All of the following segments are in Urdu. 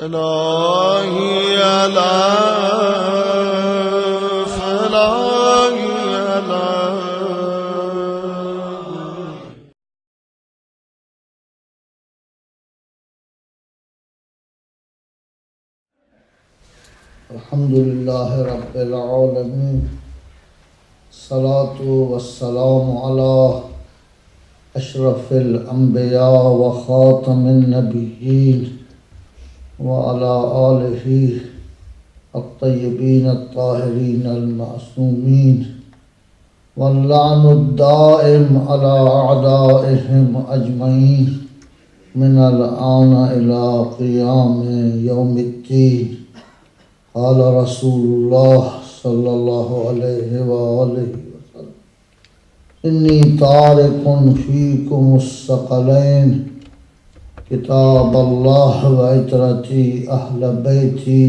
إلهي لا فلاهي لا. الحمد لله رب العالمين، الصلاة والسلام على أشرف الأنبياء وخاتم النبيين وعلى آله الطيبين الطاهرين المعصومين، واللعن الدائم على أعدائهم أجمعين من الآن إلى قيام يوم الدين. قال رسول الله صلى الله عليه وآله وسلم: إني تارك فيكم الثقلين، كتاب الله وعترتي أهل بيتي،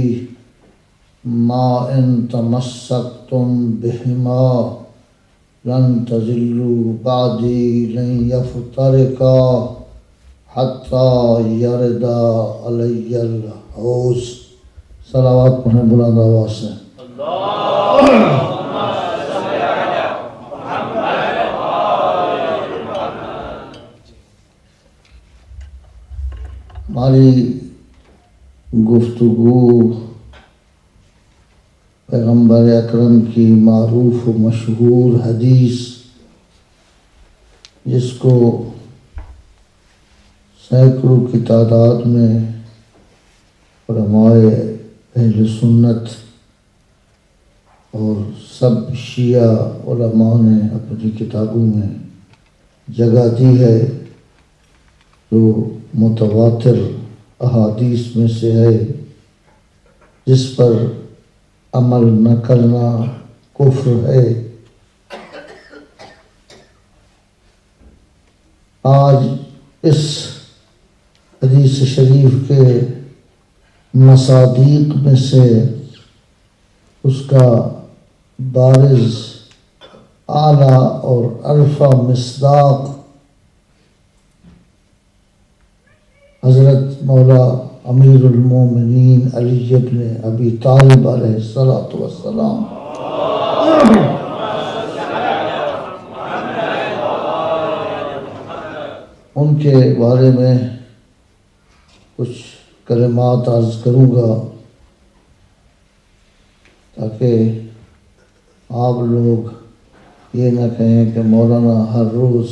ما إن تمسكتم بهما لن تزلوا بعدي، لن يفترقا حتى يرد علي الحوض. صلوات پڑھیں بلند آواز سے. ہماری گفتگو پیغمبر اکرم کی معروف و مشہور حدیث، جس کو سینکڑوں کی تعداد میں علماء اہل سنت اور سب شیعہ علماء نے اپنی کتابوں میں جگہ دی ہے، جو متواتر احادیث میں سے ہے، جس پر عمل نہ کرنا کفر ہے. آج اس حدیث شریف کے مصادیق میں سے اس کا بارز اعلیٰ اور ارفع مصداق حضرت مولا امیر المومنین علی ابن ابی طالب علیہ الصلاۃ والسلام ان کے بارے میں کچھ کلمات عرض کروں گا، تاکہ آپ لوگ یہ نہ کہیں کہ مولانا ہر روز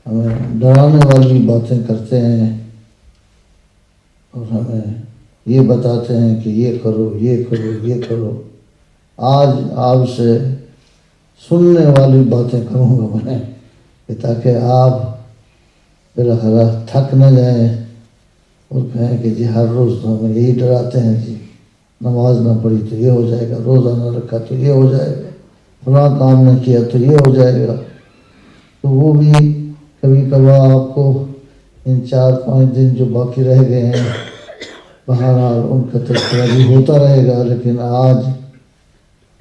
ہمیں ڈرانے والی باتیں کرتے ہیں اور ہمیں یہ بتاتے ہیں کہ یہ کرو یہ کرو یہ کرو. آج آپ سے سننے والی باتیں کروں گا میں، کہ تاکہ آپ بالاخرہ تھک نہ جائیں اور کہیں کہ جی ہر روز تو ہمیں یہی ڈراتے ہیں، جی نماز نہ پڑھی تو یہ ہو جائے گا، روزہ نہ رکھا تو یہ ہو جائے گا، فلاں کام نہ کیا تو یہ ہو جائے گا. تو وہ بھی کبھی کبھار آپ کو ان 4-5 دن جو باقی رہ گئے ہیں، بہرحال ان کا تذکرہ بھی ہوتا رہے گا. لیکن آج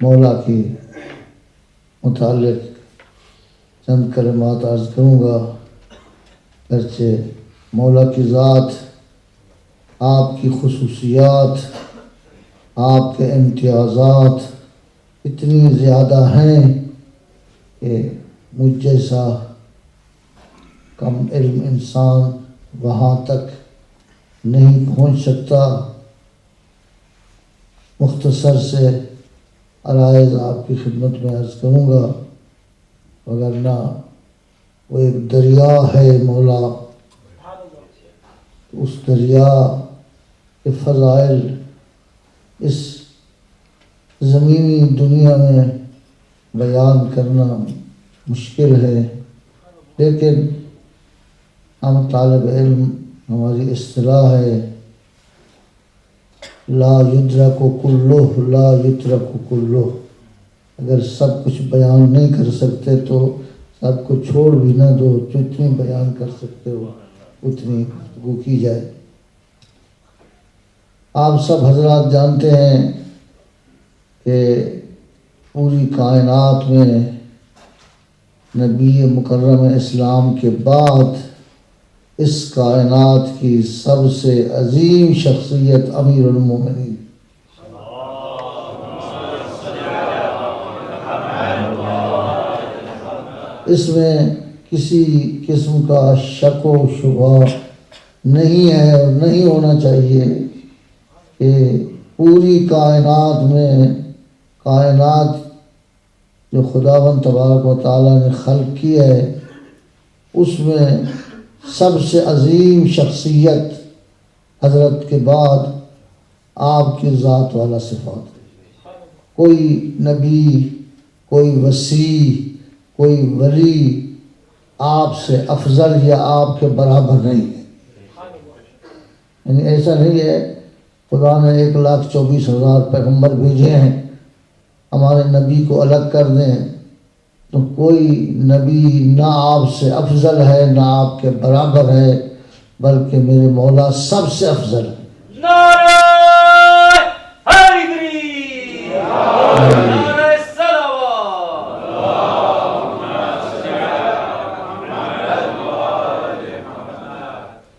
مولا کی متعلق چند کلمات عرض کروں گا. گرچہ مولا کی ذات، آپ کی خصوصیات، آپ کے امتیازات اتنی زیادہ ہیں کہ مجھ جیسا کم علم انسان وہاں تک نہیں پہنچ سکتا. مختصر سے عرائض آپ کی خدمت میں عرض کروں گا، وگرنہ وہ ایک دریا ہے مولا. اس دریا کے فضائل اس زمینی دنیا میں بیان کرنا مشکل ہے، لیکن ہم طالب علم، ہماری اصطلاح ہے لا یدرک کلہ لا یترک کلہ. اگر سب کچھ بیان نہیں کر سکتے تو سب کو چھوڑ بھی نہ دو، جتنی بیان کر سکتے ہو اتنی گفتگو کی جائے. آپ سب حضرات جانتے ہیں کہ پوری کائنات میں نبی مکرم اسلام کے بعد اس کائنات کی سب سے عظیم شخصیت امیر المومنین۔ اس میں کسی قسم کا شک و شبہ نہیں ہے اور نہیں ہونا چاہیے کہ پوری کائنات میں، کائنات جو خداوند تبارک و تعالیٰ نے خلق کی ہے، اس میں سب سے عظیم شخصیت حضرت کے بعد آپ کی ذات والا صفات۔ کوئی نبی، کوئی وصی، کوئی ولی آپ سے افضل یا آپ کے برابر نہیں ہے۔ یعنی ایسا نہیں ہے خدا نے 1,24,000 پیغمبر بھیجے ہیں، ہمارے نبی کو الگ کر دیں تو کوئی نبی نہ آپ سے افضل ہے نہ آپ کے برابر ہے، بلکہ میرے مولا سب سے افضل ہے۔ نعرہ حیدری، نعرہ صلوات۔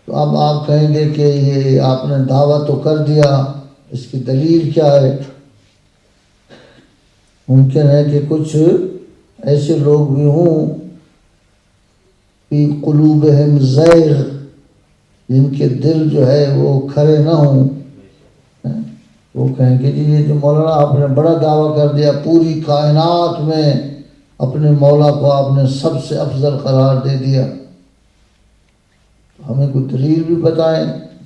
تو اب آپ کہیں گے کہ یہ آپ نے دعویٰ تو کر دیا، اس کی دلیل کیا ہے؟ ممکن ہے کہ کچھ ایسے لوگ بھی ہوں فی قلوبہم زیغ، جن کے دل جو ہے وہ کھرے نہ ہوں، وہ کہیں کہ جی یہ جو مولانا آپ نے بڑا دعویٰ کر دیا، پوری کائنات میں اپنے مولا کو آپ نے سب سے افضل قرار دے دیا، ہمیں کوئی دلیل بھی بتائیں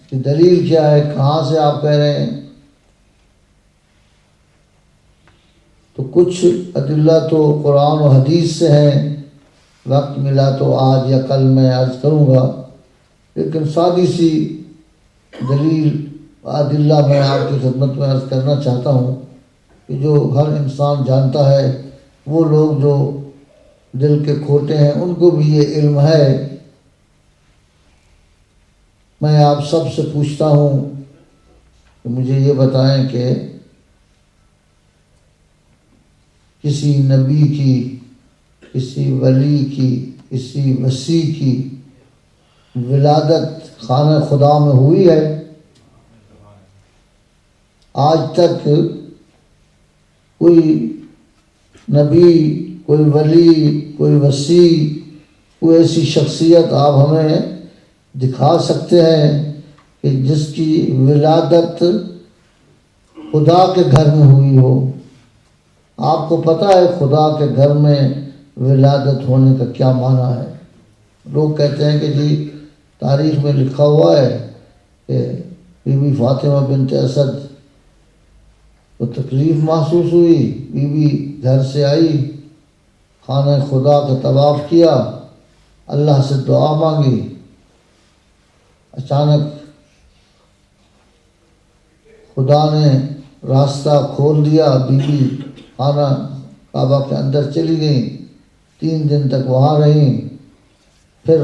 کہ دلیل کیا ہے، کہاں سے آپ کہہ رہے ہیں؟ تو کچھ ادلہ تو قرآن و حدیث سے ہیں، وقت ملا تو آج یا کل میں عرض کروں گا، لیکن سادی سی دلیل ادلہ میں آپ کی خدمت میں عرض کرنا چاہتا ہوں کہ جو ہر انسان جانتا ہے، وہ لوگ جو دل کے کھوٹے ہیں ان کو بھی یہ علم ہے۔ میں آپ سب سے پوچھتا ہوں کہ مجھے یہ بتائیں کہ کسی نبی کی، کسی ولی کی، کسی وصی کی ولادت خانہ خدا میں ہوئی ہے؟ آج تک کوئی نبی، کوئی ولی، کوئی وصی، کوئی ایسی شخصیت آپ ہمیں دکھا سکتے ہیں کہ جس کی ولادت خدا کے گھر میں ہوئی ہو؟ آپ کو پتہ ہے خدا کے گھر میں ولادت ہونے کا کیا معنی ہے؟ لوگ کہتے ہیں کہ جی تاریخ میں لکھا ہوا ہے کہ بی بی فاطمہ بنت اسد کو تکلیف محسوس ہوئی، بی بی گھر سے آئی، خانہ خدا کا طواف کیا، اللہ سے دعا مانگی، اچانک خدا نے راستہ کھول دیا، بی بی خانہ کعبہ کے اندر چلی گئیں، 3 دن تک وہاں رہیں، پھر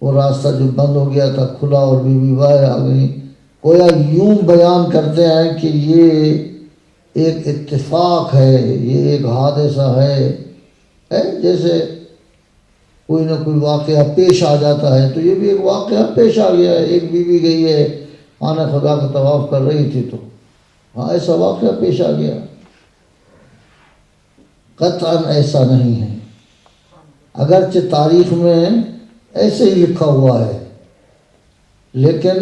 وہ راستہ جو بند ہو گیا تھا کھلا اور بی بی باہر آ گئیں۔ گویا یوں بیان کرتے ہیں کہ یہ ایک اتفاق ہے، یہ ایک حادثہ ہے، جیسے کوئی نہ کوئی واقعہ پیش آ جاتا ہے، تو یہ بھی ایک واقعہ پیش آ گیا ہے، ایک بیوی گئی ہے خانہ خدا کا طواف کر رہی تھی تو ہاں ایسا واقعہ پیش آ گیا۔ قطعاً ایسا نہیں ہے، اگرچہ تاریخ میں ایسے ہی لکھا ہوا ہے، لیکن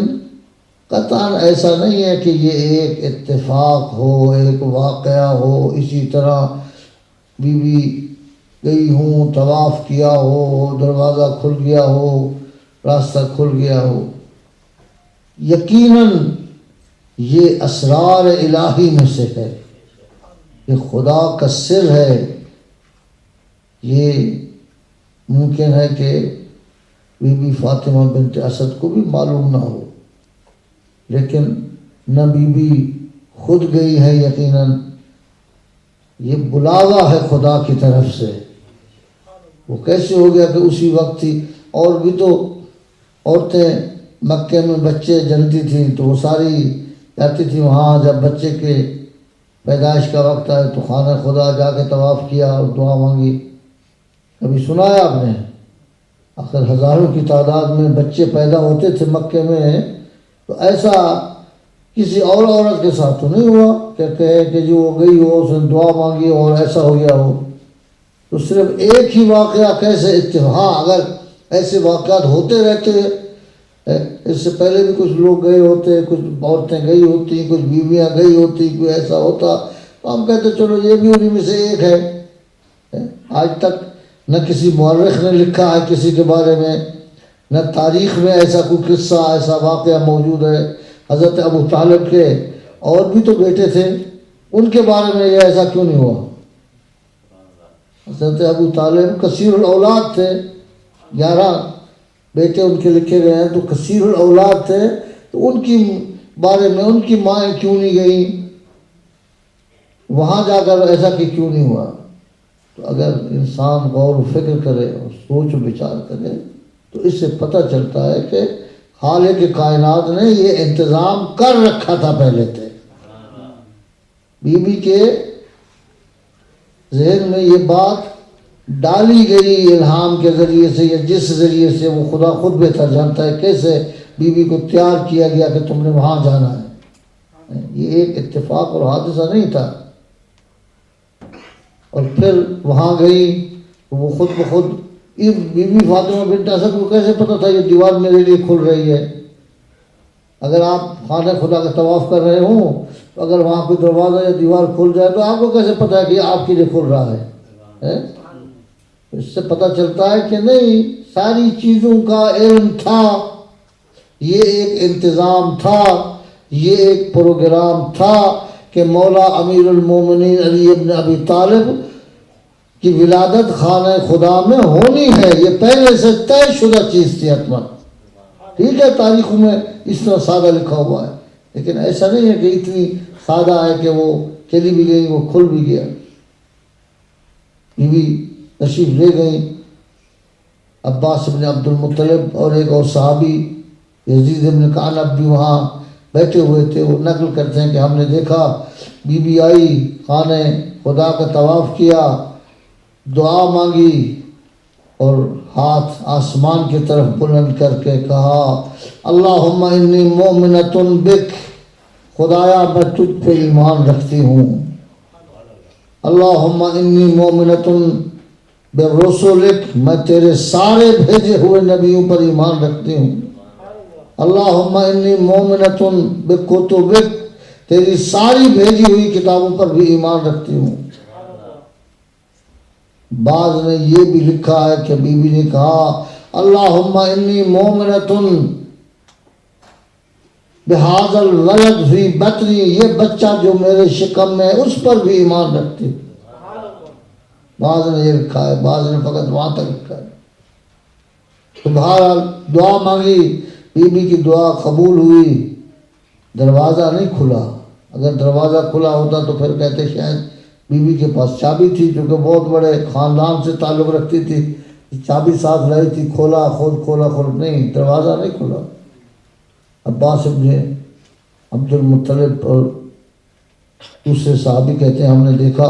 قطعاً ایسا نہیں ہے کہ یہ ایک اتفاق ہو، ایک واقعہ ہو، اسی طرح بی بی گئی ہوں، طواف کیا ہو، دروازہ کھل گیا ہو، راستہ کھل گیا ہو۔ یقیناً یہ اسرار الہی میں سے ہے، یہ خدا کا سر ہے۔ یہ ممکن ہے کہ بی بی فاطمہ بنت اسد کو بھی معلوم نہ ہو، لیکن نہ بی بی خود گئی ہے، یقیناً یہ بلاوا ہے خدا کی طرف سے۔ وہ کیسے ہو گیا کہ اسی وقت تھی؟ اور بھی تو عورتیں مکے میں بچے جنتی تھیں تو وہ ساری جاتی تھیں وہاں، جب بچے کے پیدائش کا وقت آئے تو خانہ خدا جا کے طواف کیا اور دعا مانگی۔ کبھی سنا ہے آپ نے؟ آخر ہزاروں کی تعداد میں بچے پیدا ہوتے تھے مکے میں، تو ایسا کسی اور عورت کے ساتھ تو نہیں ہوا کہ کہے کہ جو وہ گئی ہو، اس نے دعا مانگی اور ایسا ہو گیا ہو. تو صرف ایک ہی واقعہ کیسے ہاں اگر ایسے واقعات ہوتے رہتے، اس سے پہلے بھی کچھ لوگ گئے ہوتے، کچھ عورتیں گئی ہوتی، کچھ بیویاں گئی ہوتی، کوئی ایسا ہوتا تو ہم کہتے چلو یہ بھی انہیں میں سے ایک ہے. آج تک نہ کسی مورخ نے لکھا ہے کسی کے بارے میں، نہ تاریخ میں ایسا کوئی قصہ، ایسا واقعہ موجود ہے. حضرت ابو طالب کے اور بھی تو بیٹے تھے، ان کے بارے میں یہ ایسا کیوں نہیں ہوا؟ حضرت ابو طالب کثیر الاولاد تھے، 11 بیٹے ان کے لکھے گئے ہیں، تو کثیر الاولاد تھے، تو ان کی بارے میں ان کی مائیں کیوں نہیں گئیں وہاں جا کر؟ ایسا کہ کیوں نہیں ہوا؟ تو اگر انسان غور و فکر کرے اور سوچ و بچار کرے تو اس سے پتہ چلتا ہے کہ خالق کائنات نے یہ انتظام کر رکھا تھا پہلے سے. بی بی کے ذہن میں یہ بات ڈالی گئی الہام کے ذریعے سے، یا جس ذریعے سے وہ خدا خود بہتر جانتا ہے کیسے بی بی کو تیار کیا گیا کہ تم نے وہاں جانا ہے. یہ ایک اتفاق اور حادثہ نہیں تھا. اور پھر وہاں گئی، وہ خود بخود بی بی فاطمہ بنت اسد کو کیسے پتہ تھا یہ دیوار میرے لیے کھل رہی ہے؟ اگر آپ خانہ خدا کا طواف کر رہے ہوں تو اگر وہاں کوئی دروازہ یا دیوار کھل جائے تو آپ کو کیسے پتہ ہے کہ یہ آپ کے لیے کھل رہا ہے؟ اس سے پتہ چلتا ہے کہ نہیں، ساری چیزوں کا علم تھا، یہ ایک انتظام تھا، یہ ایک پروگرام تھا کہ مولا امیر المومنین علی ابن ابی طالب کی ولادت خانہ خدا میں ہونی ہے. یہ پہلے سے طے شدہ چیز تھی حتماً. ٹھیک ہے تاریخوں میں اس طرح سادہ لکھا ہوا ہے، لیکن ایسا نہیں ہے کہ اتنی سادہ ہے کہ وہ چلی بھی گئی وہ کھل بھی گیا. بیوی تشریف لے گئی. عباس بن عبد المطلب اور ایک اور صحابی یزید بن کعنب بھی وہاں بیٹھے ہوئے تھے. وہ نقل کرتے ہیں کہ ہم نے دیکھا بی بی آئی، خانہ خدا کا طواف کیا، دعا مانگی اور ہاتھ آسمان کی طرف بلند کر کے کہا اللہم انی مومنۃ بک، خدایا میں تجھ پہ ایمان رکھتی ہوں. اللہم انی مومنۃ برسولک، میں تیرے سارے بھیجے ہوئے نبیوں پر ایمان رکھتی ہوں. اللہم انی مومنۃ بکتبک، تیری ساری بھیجی ہوئی کتابوں پر بھی ایمان رکھتی ہوں. بعض نے یہ بھی لکھا ہے کہ بی بی نے کہا اللہم انی مومنۃ بہذا الولد فی بطنی، یہ بچہ جو میرے شکم میں ہے اس پر بھی ایمان رکھتی ہوں. بعض نے یہ لکھا ہے، بعض نے فقط وہاں تک لکھا ہے. تو بہرحال دعا مانگی، بی بی کی دعا قبول ہوئی. دروازہ نہیں کھلا. اگر دروازہ کھلا ہوتا تو پھر کہتے شاید بی بی کے پاس چابی تھی، چونکہ بہت بڑے خاندان سے تعلق رکھتی تھی، چابی ساتھ لائی تھی، کھولا کھولا نہیں، دروازہ نہیں کھلا. عباس ابن عبد المطلب اور دوسرے صحابی کہتے ہیں ہم نے دیکھا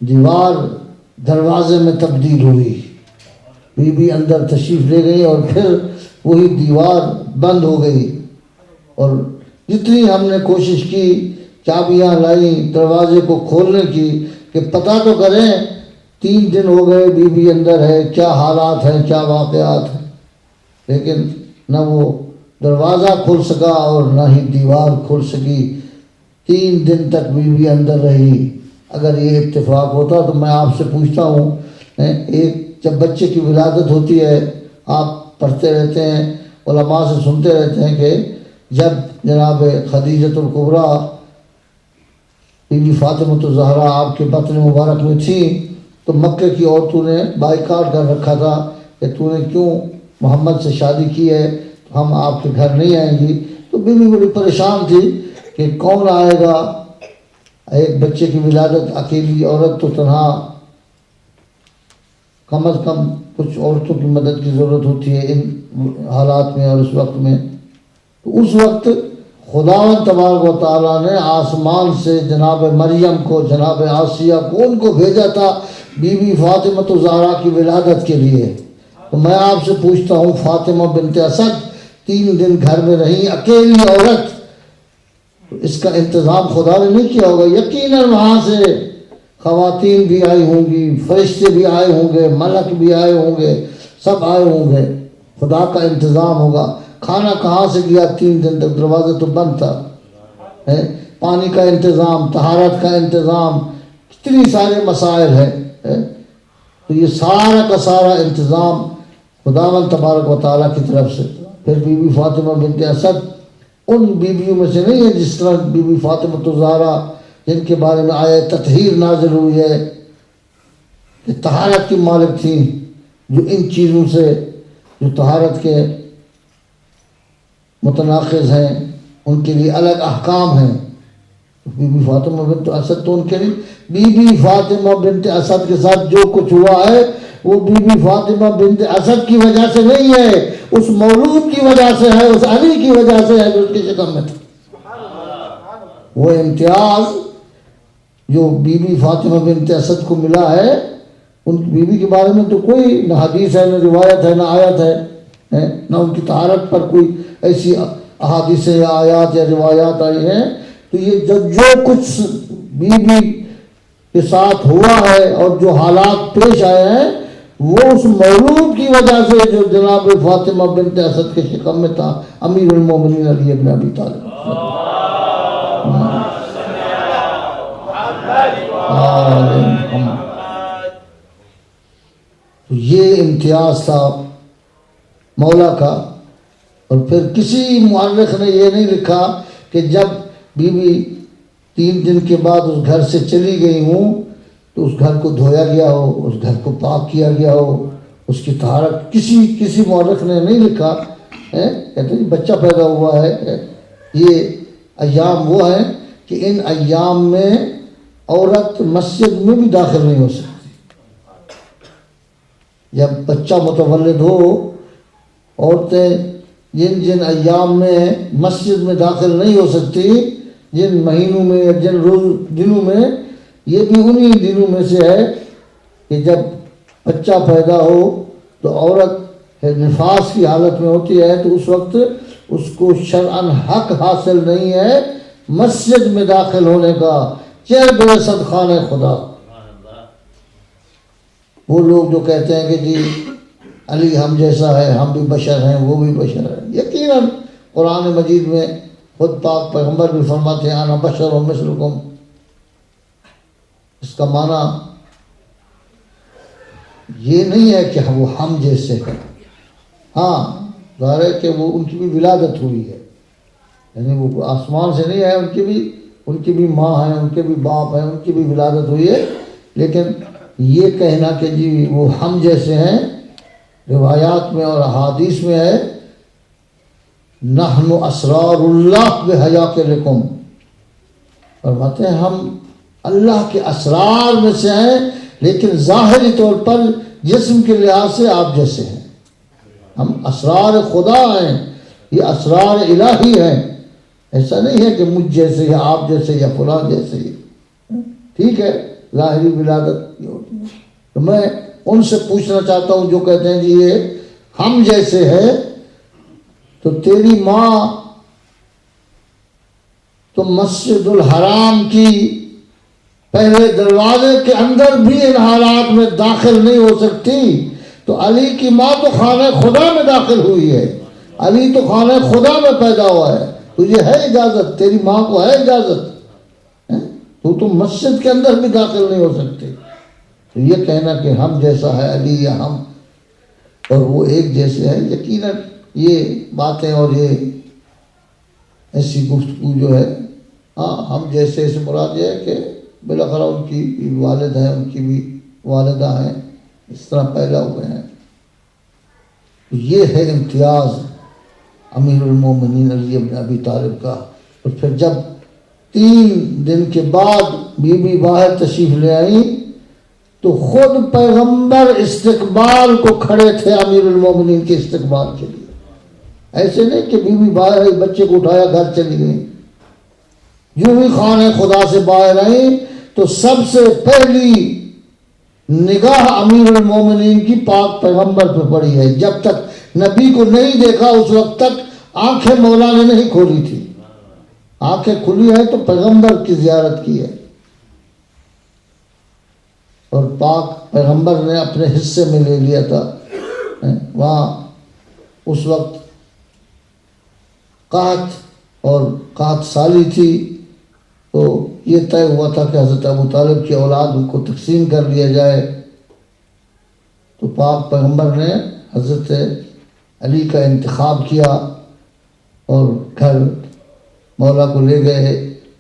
دیوار دروازے میں تبدیل ہوئی. بی بی اندر تشریف لے گئی اور پھر وہی دیوار بند ہو گئی. اور جتنی ہم نے کوشش کی، چابیاں لائیں دروازے کو کھولنے کی کہ پتہ تو کریں، 3 دن ہو گئے بی بی اندر ہے، کیا حالات ہیں، کیا واقعات ہیں، لیکن نہ وہ دروازہ کھل سکا اور نہ ہی دیوار کھل سکی. 3 دن تک بی بی اندر رہی. اگر یہ اتفاق ہوتا تو میں آپ سے پوچھتا ہوں، ایک جب بچے کی ولادت ہوتی ہے آپ پڑھتے رہتے ہیں، علماء سے سنتے رہتے ہیں کہ جب جناب خدیجۃ الکبریٰ بی بی فاطمۃ الزہرا آپ کے بطن مبارک میں تھی تو مکے کی عورتوں نے بائیکاٹ کر رکھا تھا کہ تو نے کیوں محمد سے شادی کی ہے، تو ہم آپ کے گھر نہیں آئیں گی. تو بی بی بڑی پریشان تھی کہ کون آئے گا، ایک بچے کی ولادت، اکیلی عورت تو تنہا، کم از کم کچھ عورتوں کی مدد کی ضرورت ہوتی ہے ان حالات میں اور اس وقت میں. تو اس وقت خداوند تبارک و تعالیٰ نے آسمان سے جناب مریم کو، جناب آسیہ کو، ان کو بھیجا تھا بی بی فاطمۃ الزہرا کی ولادت کے لیے. تو میں آپ سے پوچھتا ہوں، فاطمہ بنت اسد 3 دن گھر میں رہی، اکیلی عورت، اس کا انتظام خدا نے نہیں کیا ہوگا؟ یقیناً وہاں سے خواتین بھی آئی ہوں گی، فرشتے بھی آئے ہوں گے، ملک بھی آئے ہوں گے، سب آئے ہوں گے، خدا کا انتظام ہوگا۔ کھانا کہاں سے گیا 3 دن تک؟ دروازہ تو بند تھا۔ پانی کا انتظام، طہارت کا انتظام، کتنی سارے مسائل ہیں۔ تو یہ سارا کا سارا انتظام خداوند تبارک و تعالیٰ کی طرف سے۔ پھر بی بی فاطمہ بنت اسد ان بیویوں میں سے نہیں ہے جس طرح بی بی فاطمہ الزہرا، جن کے بارے میں آیت تطہیر نازل ہوئی ہے کہ طہارت کی مالک تھیں، جو ان چیزوں سے جو طہارت کے متناقض ہیں ان کے لیے الگ احکام ہیں۔ بی بی فاطمہ بنت اسد تو ان کے لیے، بی بی فاطمہ بنت اسد کے ساتھ جو کچھ ہوا ہے وہ بی بی فاطمہ بنت اسد کی وجہ سے نہیں ہے، اس مولود کی وجہ سے ہے، اس علی کی وجہ سے ہے جو اس کے شکم میں تھا۔ وہ امتیاز جو بی بی فاطمہ بنت اسد کو ملا ہے، ان بی بی کے بارے میں تو کوئی نہ حدیث ہے، نہ روایت ہے، نہ آیت ہے، نہ ان کی طہارت پر کوئی ایسی احادیث یا آیات یا روایات آئی ہیں۔ تو یہ جو کچھ بی بی کے ساتھ ہوا ہے اور جو حالات پیش آئے ہیں وہ اس مولود کی وجہ سے جو جناب فاطمہ بنت اسد کے شکم میں تھا، امیر المومنین علی بن ابی طالب۔ یہ امتیاز تھا مولا کا۔ اور پھر کسی مورخ نے یہ نہیں لکھا کہ جب بی بی 3 دن کے بعد اس گھر سے چلی گئی ہوں تو اس گھر کو دھویا گیا ہو، اس گھر کو پاک کیا گیا ہو، اس کی طہارت کسی مورخ نے نہیں لکھا۔ کہتے ہیں بچہ پیدا ہوا ہے۔ یہ ایام وہ ہیں کہ ان ایام میں عورت مسجد میں بھی داخل نہیں ہو سکتی۔ جب بچہ متولد ہو، عورتیں جن ایام میں مسجد میں داخل نہیں ہو سکتی، جن مہینوں میں یا جن دنوں میں، یہ بھی انہی دنوں میں سے ہے کہ جب بچہ پیدا ہو تو عورت نفاس کی حالت میں ہوتی ہے، تو اس وقت اس کو شرعاً حق حاصل نہیں ہے مسجد میں داخل ہونے کا، چیر بے صدخانہ خدا۔ وہ لوگ جو کہتے ہیں کہ جی علی ہم جیسا ہے، ہم بھی بشر ہیں، وہ بھی بشر ہے، یقیناً قرآن مجید میں خود پاک پیغمبر بھی فرماتے ہیں انا بشر مثلکم۔ اس کا معنی یہ نہیں ہے کہ وہ ہم جیسے ہیں، ہاں ظاہر ہے کہ وہ ان کی بھی ولادت ہوئی ہے، یعنی وہ آسمان سے نہیں ہے، ان کی بھی ماں ہیں، ان کے بھی باپ ہیں، ان کی بھی ولادت ہوئی ہے، لیکن یہ کہنا کہ جی وہ ہم جیسے ہیں، روایات میں اور احادیث میں ہے نحن اسرار اللہ بحیاکلکم، فرماتے ہیں ہم اللہ کے اسرار میں سے ہیں، لیکن ظاہری طور پر جسم کے لحاظ سے آپ جیسے ہیں۔ ہم اسرار خدا ہیں، یہ اسرار الہی ہیں، ایسا نہیں ہے کہ مجھ جیسے یا آپ جیسے یا فلاں جیسے۔ ٹھیک ہے، ظاہری ولادت یہ ہوتی ہے۔ تو میں ان سے پوچھنا چاہتا ہوں جو کہتے ہیں جی یہ ہم جیسے ہے، تو تیری ماں تو مسجد الحرام کی پہلے دروازے کے اندر بھی ان حالات میں داخل نہیں ہو سکتی، تو علی کی ماں تو خانہ خدا میں داخل ہوئی ہے، علی تو خانہ خدا میں پیدا ہوا ہے، تجھے ہے اجازت، تیری ماں کو ہے اجازت، تو مسجد کے اندر بھی داخل نہیں ہو سکتے۔ تو یہ کہنا کہ ہم جیسا ہے علی یا ہم اور وہ ایک جیسے ہیں، یقیناً یہ باتیں اور یہ ایسی گفتگو جو ہے، ہاں ہم جیسے سے مراد یہ ہے کہ بالاخرہ ان کی بھی والد ہیں، ان کی بھی والدہ ہیں، اس طرح پیدا ہوئے ہیں۔ یہ ہے امتیاز امیر المومنین علی بن ابی طالب کا۔ اور پھر جب 3 دن کے بعد بی بی باہر تشریف لے آئی تو خود پیغمبر استقبال کو کھڑے تھے امیر المومنین کے استقبال کے لیے۔ ایسے نہیں کہ بی بی باہر آئی، بچے کو اٹھایا گھر چلی گئی، جو ہی خانہ خدا سے باہر آئی تو سب سے پہلی نگاہ امیر المومنین کی پاک پیغمبر پہ پڑی ہے. جب تک نبی کو نہیں دیکھا اس وقت تک آنکھیں مولا نے نہیں کھولی تھی. آنکھیں کھلی ہے تو پیغمبر کی زیارت کی ہے. اور پاک پیغمبر نے اپنے حصے میں لے لیا تھا. وہاں اس وقت قحط اور قحط سالی تھی، تو یہ طے ہوا تھا کہ حضرت ابو طالب کی اولاد کو تقسیم کر لیا جائے. تو پاک پیغمبر نے حضرت علی کا انتخاب کیا اور گھر مولا کو لے گئے،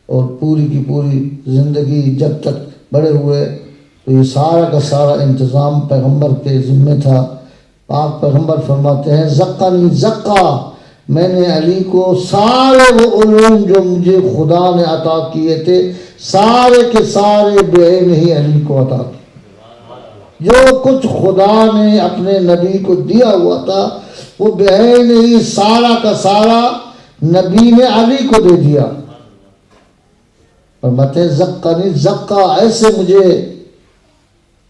اور پوری کی پوری زندگی جب تک بڑے ہوئے تو یہ سارا کا سارا انتظام پیغمبر کے ذمہ تھا. پاک پیغمبر فرماتے ہیں زقنی زقا، میں نے علی کو سارے وہ علوم جو مجھے خدا نے عطا کیے تھے سارے کے سارے بعین ہی علی کو عطا کیے. جو کچھ خدا نے اپنے نبی کو دیا ہوا تھا وہ بعین ہی سارا کا سارا نبی نے علی کو دے دیا. فرماتے زقنی زقا، ایسے مجھے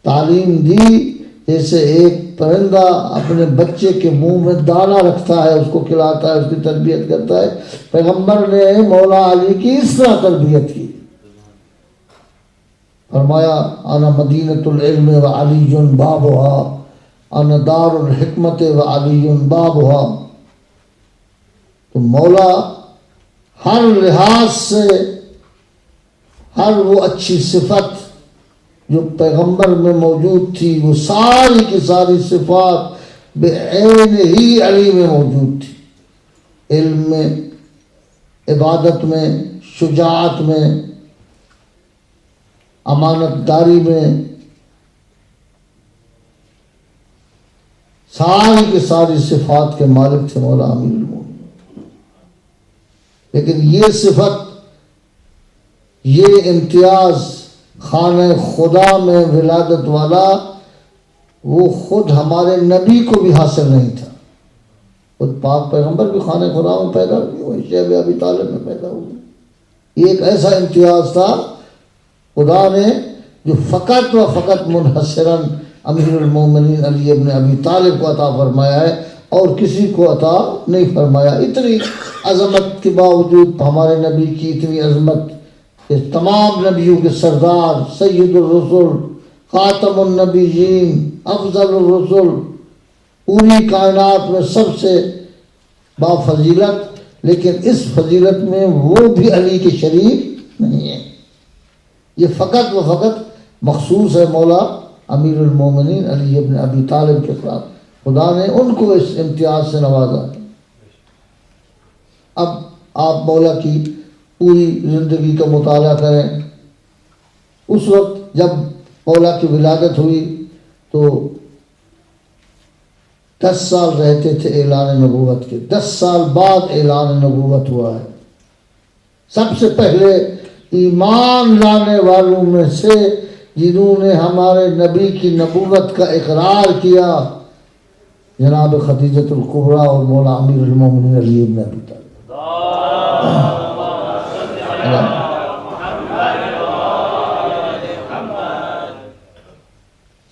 تعلیم دی جیسے ایک پرندہ اپنے بچے کے منہ میں دانہ رکھتا ہے، اس کو کھلاتا ہے، اس کی تربیت کرتا ہے. پیغمبر نے مولا علی کی اس طرح تربیت کی. فرمایا انا مدینۃ العلم و علی بابها، انا دار الحکمت و علی بابها. تو مولا ہر لحاظ سے ہر وہ اچھی صفت جو پیغمبر میں موجود تھی وہ ساری کی ساری صفات بعین ہی علی میں موجود تھی. علم میں، عبادت میں، شجاعت میں، امانت داری میں، ساری کی ساری صفات کے مالک تھے مولا امیر المومنین. لیکن یہ صفت، یہ امتیاز خانہ خدا میں ولادت والا وہ خود ہمارے نبی کو بھی حاصل نہیں تھا. خود پاک پیغمبر بھی خانہ خدا میں پیدا ہوئے، وہی شیب ابی طالب میں پیدا ہوئے. یہ ایک ایسا امتیاز تھا خدا نے جو فقط و فقط منحصراً امیر المومنین علی ابن ابی طالب کو عطا فرمایا ہے اور کسی کو عطا نہیں فرمایا. اتنی عظمت کے باوجود ہمارے نبی کی اتنی عظمت کہ تمام نبیوں کے سردار، سید الرسل، خاتم النبیین، افضل الرسل، پوری کائنات میں سب سے با فضیلت، لیکن اس فضیلت میں وہ بھی علی کے شریک نہیں ہے. یہ فقط و فقط مخصوص ہے مولا امیر المومنین علی ابن ابی طالب کے ساتھ. خدا نے ان کو اس امتیاز سے نوازا. اب آپ مولا کی پوری زندگی کا مطالعہ کریں. اس وقت جب مولا کی ولادت ہوئی تو 10 سال رہتے تھے اعلان نبوت کے. 10 سال بعد اعلان نبوت ہوا ہے. سب سے پہلے ایمان لانے والوں میں سے جنہوں نے ہمارے نبی کی نبوت کا اقرار کیا جناب خدیجۃ الکبریٰ اور مولا امیر المومنین علی ابن ابی طالب.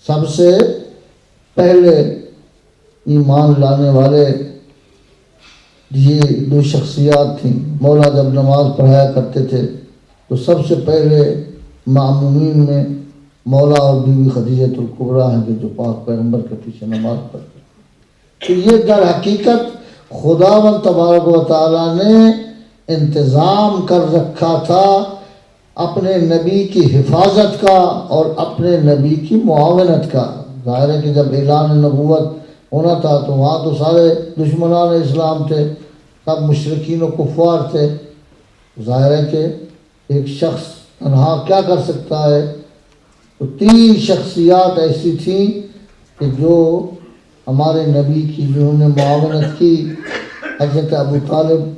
سب سے پہلے ایمان لانے والے یہ دو شخصیات تھیں. مولا جب نماز پڑھایا کرتے تھے تو سب سے پہلے مامومین میں مولا اور بیوی خدیجۃ الکبریٰ ہیں کہ جو پاک پیغمبر کے پیچھے نماز پڑھتے تھے. تو یہ در حقیقت خداوند تبارک و تعالیٰ نے انتظام کر رکھا تھا اپنے نبی کی حفاظت کا اور اپنے نبی کی معاونت کا. ظاہر ہے کہ جب اعلان نبوت ہونا تھا تو وہاں تو سارے دشمنان اسلام تھے، سب مشرکین و کفار تھے. ظاہر ہے کہ ایک شخص تنہا کیا کر سکتا ہے. تو 3 شخصیات ایسی تھیں کہ جو ہمارے نبی کی جنہوں نے معاونت کی. حضرت ابو طالب،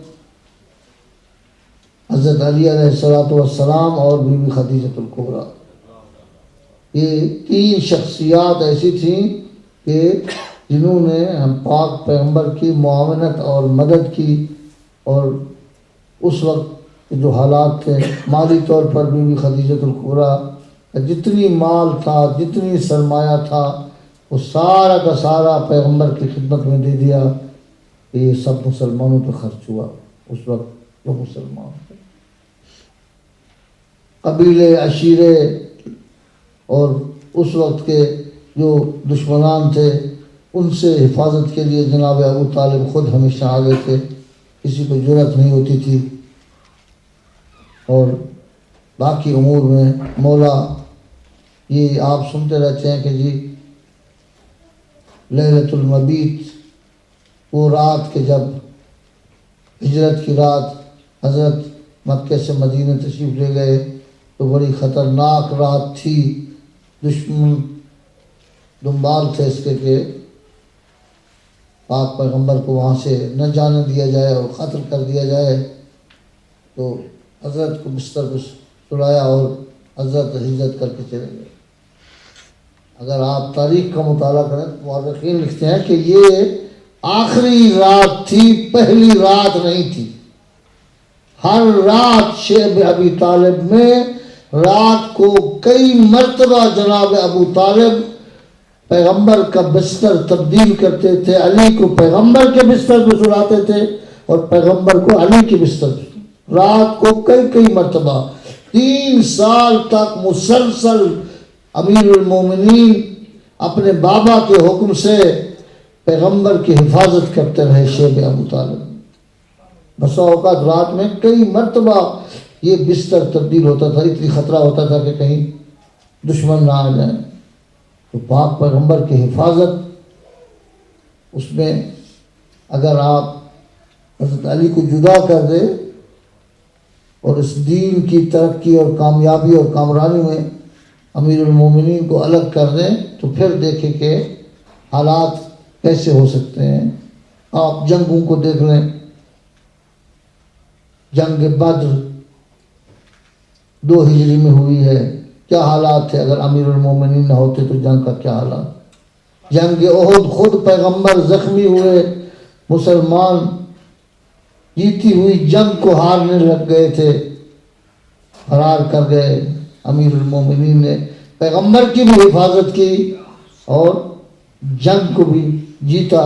حضرت علی علیہ السلام اور بیوی خدیجۃ الکبریٰ. یہ 3 شخصیات ایسی تھیں کہ جنہوں نے ہم پاک پیغمبر کی معاونت اور مدد کی. اور اس وقت جو حالات تھے مالی طور پر بیوی خدیجۃ الکبریٰ جتنی مال تھا، جتنی سرمایہ تھا، وہ سارا کا سارا پیغمبر کی خدمت میں دے دیا. یہ سب مسلمانوں پہ خرچ ہوا. اس وقت وہ مسلمان تھے. قبیلے، عشیرے اور اس وقت کے جو دشمنان تھے ان سے حفاظت کے لیے جناب ابو طالب خود ہمیشہ آگے تھے. کسی کو جرأت نہیں ہوتی تھی. اور باقی امور میں مولا یہ آپ سنتے رہتے ہیں کہ جی لیلۃ المبیت، وہ رات کے جب ہجرت کی رات حضرت مکہ سے مدینہ تشریف لے گئے تو بڑی خطرناک رات تھی. دشمن دنبال تھے اس کے کہ پاک پیغمبر کو وہاں سے نہ جانے دیا جائے اور قتل کر دیا جائے. تو حضرت کو بستر پہ سلایا اور حضرت ہجرت کر کے چلے گئے. اگر آپ تاریخ کا مطالعہ کریں تو مورخین لکھتے ہیں کہ یہ آخری رات تھی، پہلی رات نہیں تھی. ہر رات شیب ابی طالب میں رات کو کئی مرتبہ جناب ابو طالب پیغمبر کا بستر تبدیل کرتے تھے. علی کو پیغمبر کے بستر پہ سلاتے تھے اور پیغمبر کو علی کے بستر پہ. رات کو کئی مرتبہ 3 سال تک مسلسل امیر المومنین اپنے بابا کے حکم سے پیغمبر کی حفاظت کرتے رہے شیب ابو طالب. بسا اوقات رات میں کئی مرتبہ یہ بستر تبدیل ہوتا تھا. اتنی خطرہ ہوتا تھا کہ کہیں دشمن نہ آ جائیں. تو پاک پیغمبر کی حفاظت اس میں اگر آپ حضرت علی کو جدا کر دے اور اس دین کی ترقی اور کامیابی اور کامرانی میں امیر المومنین کو الگ کر دیں تو پھر دیکھیں کہ حالات کیسے ہو سکتے ہیں. آپ جنگوں کو دیکھ لیں. جنگ بدر 2 ہجری میں ہوئی ہے. کیا حالات تھے؟ اگر امیر المومنین نہ ہوتے تو جنگ کا کیا حالات. جنگ احد خود پیغمبر زخمی ہوئے، مسلمان جیتی ہوئی جنگ کو ہارنے لگ گئے تھے، فرار کر گئے. امیر المومنین نے پیغمبر کی بھی حفاظت کی اور جنگ کو بھی جیتا.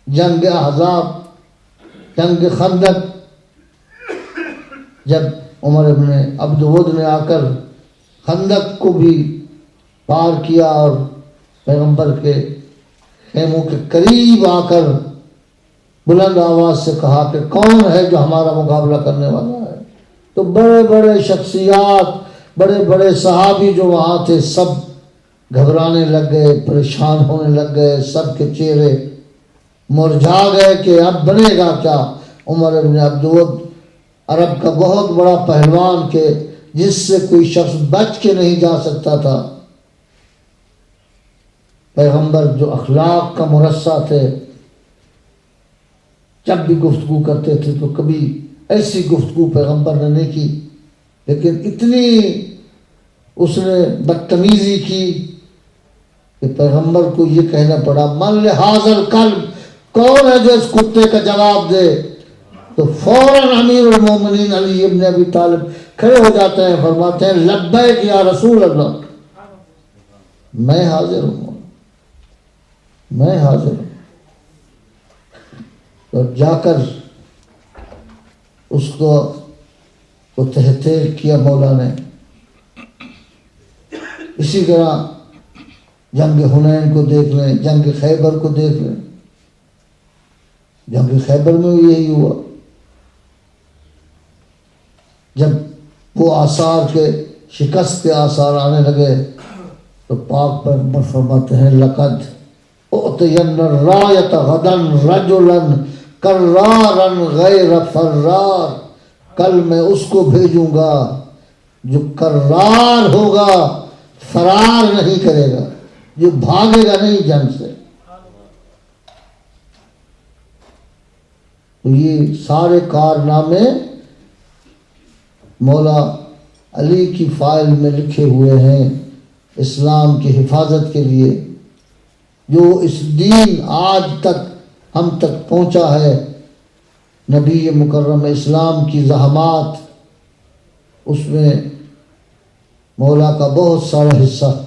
جنگ احزاب، جنگ خندق، جب عمر ابن عبد ود نے آ کر خندق کو بھی پار کیا اور پیغمبر کے خیموں کے قریب آ کر بلند آواز سے کہا کہ کون ہے جو ہمارا مقابلہ کرنے والا ہے، تو بڑے بڑے شخصیات، بڑے بڑے صحابی جو وہاں تھے سب گھبرانے لگ گئے، پریشان ہونے لگ گئے. سب کے چہرے مرجھا گئے کہ اب بنے گا کیا. عمر ابن عبد ود عرب کا بہت بڑا پہلوان کہ جس سے کوئی شخص بچ کے نہیں جا سکتا تھا. پیغمبر جو اخلاق کا مرصع تھے، جب بھی گفتگو کرتے تھے تو کبھی ایسی گفتگو پیغمبر نے نہیں کی، لیکن اتنی اس نے بدتمیزی کی کہ پیغمبر کو یہ کہنا پڑا من لہذا الکلب، کون ہے جو اس کتے کا جواب دے. تو فوراً امیر المومنین علی ابن ابی طالب کھڑے ہو جاتے ہیں، فرماتے ہیں لبیک یا رسول اللہ، میں حاضر ہوں، میں حاضر ہوں. اور جا کر اس کو تحقیر کیا مولا نے. اسی طرح جنگ حنین کو دیکھ لیں، جنگ خیبر کو دیکھ لیں. جنگ خیبر میں بھی یہی ہوا. جب وہ آثار کے شکست کے آثار آنے لگے تو پاک پیغمبر فرماتے ہیں لقد اعطین الرایۃ غدا رجلا کرارا غیر فرار، کل میں اس کو بھیجوں گا جو کرار ہوگا، فرار نہیں کرے گا، جو بھاگے گا نہیں جنگ سے. تو یہ سارے کارنامے مولا علی کی فائل میں لکھے ہوئے ہیں اسلام کی حفاظت کے لیے. جو اس دین آج تک ہم تک پہنچا ہے، نبی مکرم اسلام کی زحمات، اس میں مولا کا بہت سارا حصہ